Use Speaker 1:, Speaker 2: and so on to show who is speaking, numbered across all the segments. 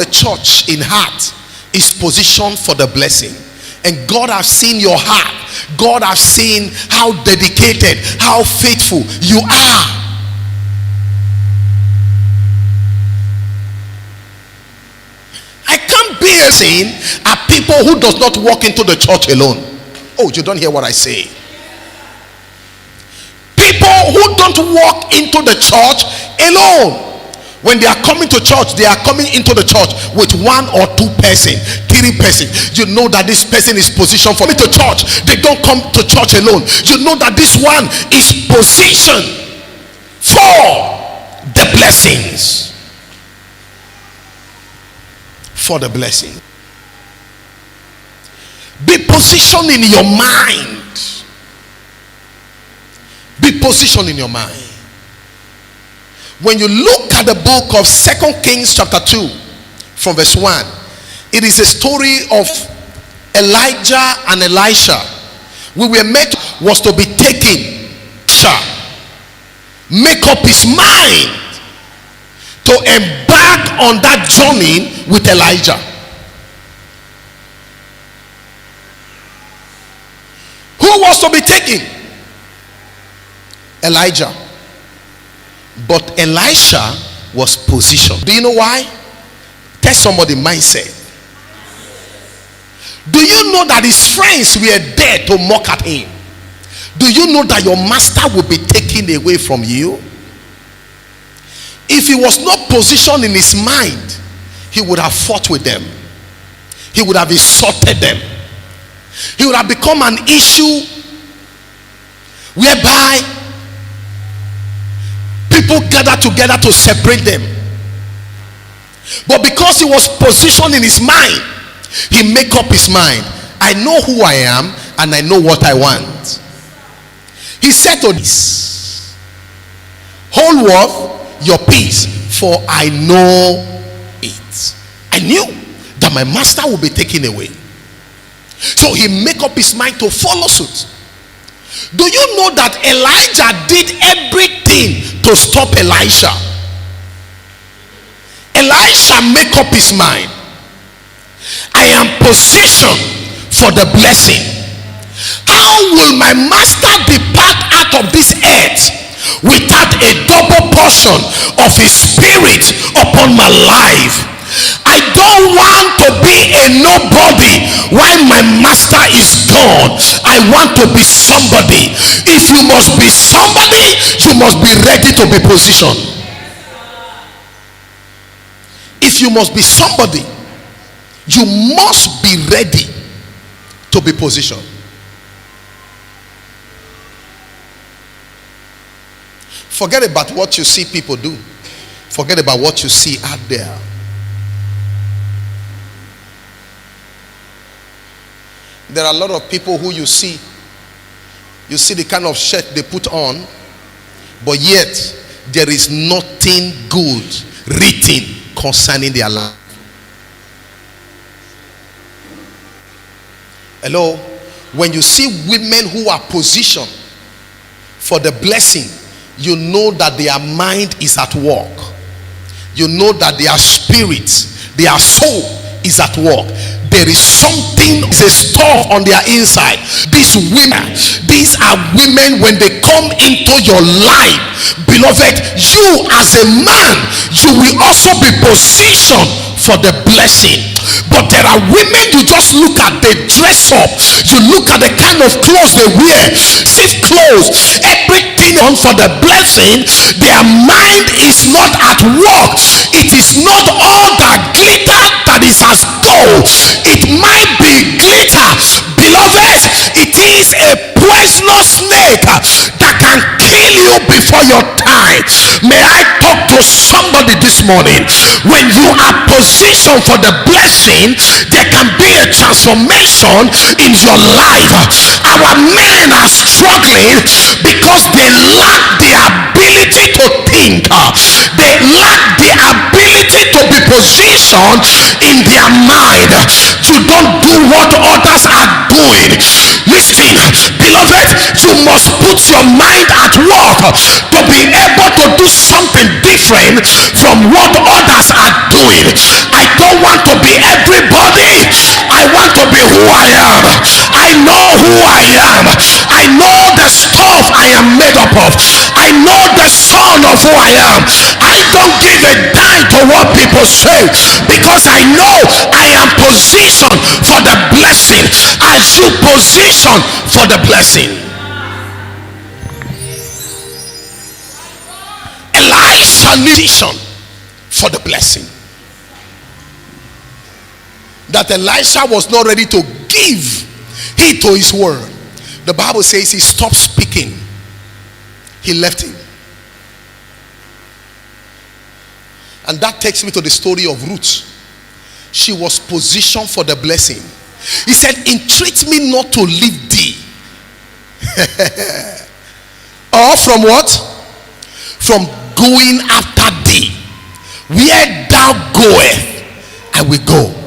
Speaker 1: the church in heart is positioned for the blessing. And God has seen your heart. God has seen how dedicated, how faithful you are. I can't bear saying are people who does not walk into the church alone. Oh, you don't hear what I say. People who don't walk into the church alone. When they are coming to church, they are coming into the church with 1 or 2 persons, 3 persons. You know that this person is positioned for me to church. They don't come to church alone. You know that this one is positioned for the blessings. For the blessing. Be positioned in your mind. Be positioned in your mind. When you look at the book of 2 Kings chapter 2 from verse 1, it is a story of Elijah and Elisha. We were met was to be taken, make up his mind to embark on that journey with Elijah. Who was to be taken? Elijah. But Elisha was positioned. Do you know why? Tell somebody mindset. Do you know that his friends were there to mock at him? Do you know that your master will be taken away from you? If he was not positioned in his mind, he would have fought with them. He would have insulted them. He would have become an issue whereby people gather together to separate them. But because he was positioned in his mind, he make up his mind. I know who I am and I know what I want. He said to this, hold worth your peace, for I know it. I knew that my master will be taken away. So he make up his mind to follow suit. Do you know that Elijah did everything to stop Elisha? Elisha make up his mind. I am positioned for the blessing. How will my master depart out of this earth without a double portion of his spirit upon my life? I don't want to be a nobody while my master is gone. I want to be somebody. If you must be somebody, you must be ready to be positioned. If you must be somebody, you must be ready to be positioned. Forget about what you see people do. Forget about what you see out there. There are a lot of people who you see the kind of shirt they put on, but yet there is nothing good written concerning their life. Hello? When you see women who are positioned for the blessing, you know that their mind is at work. You know that their spirit, their soul is at work. There is something, is a store on their inside. These are women, when they come into your life, beloved, you as a man, you will also be positioned for the blessing. But there are women, you just look at, they dress up, you look at the kind of clothes they wear, sit clothes, everything on for the blessing. Their mind is not at work. It is not all that glitter that is as gold. It might be glitter, beloved. It is a poisonous snake that can kill you before your time. May I talk to somebody this morning? When you are positioned for the blessing, there can be a transformation in your life. Our men are struggling because they lack the ability to think. They lack the ability to be positioned in their mind. You don't do what others are doing. Listen, beloved, you must put your mind at work to be able to do something different from what others are doing. I don't who I am. I know the stuff I am made up of. I know the son of who I am. I don't give a dime to what people say, because I know I am positioned for the blessing. Are you positioned for the blessing? Elisha positioned for the blessing. That Elisha was not ready to give heed to his word. The Bible says he stopped speaking. He left him. And that takes me to the story of Ruth. She was positioned for the blessing. He said, entreat me not to leave thee. Or from what? From going after thee. Where thou goest, I will go.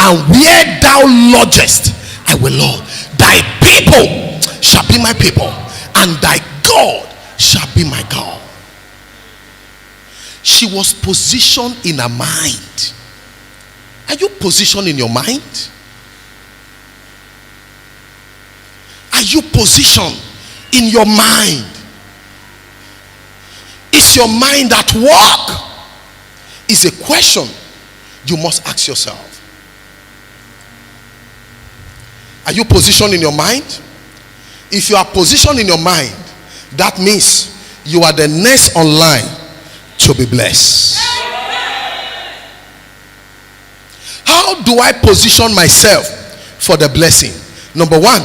Speaker 1: And where thou lodgest, I will lodge. Thy people shall be my people, and thy God shall be my God. She was positioned in her mind. Are you positioned in your mind? Are you positioned in your mind? Is your mind at work? Is a question you must ask yourself. Are you positioned in your mind? If you are positioned in your mind, that means you are the next online to be blessed. How do I position myself for the blessing? Number one,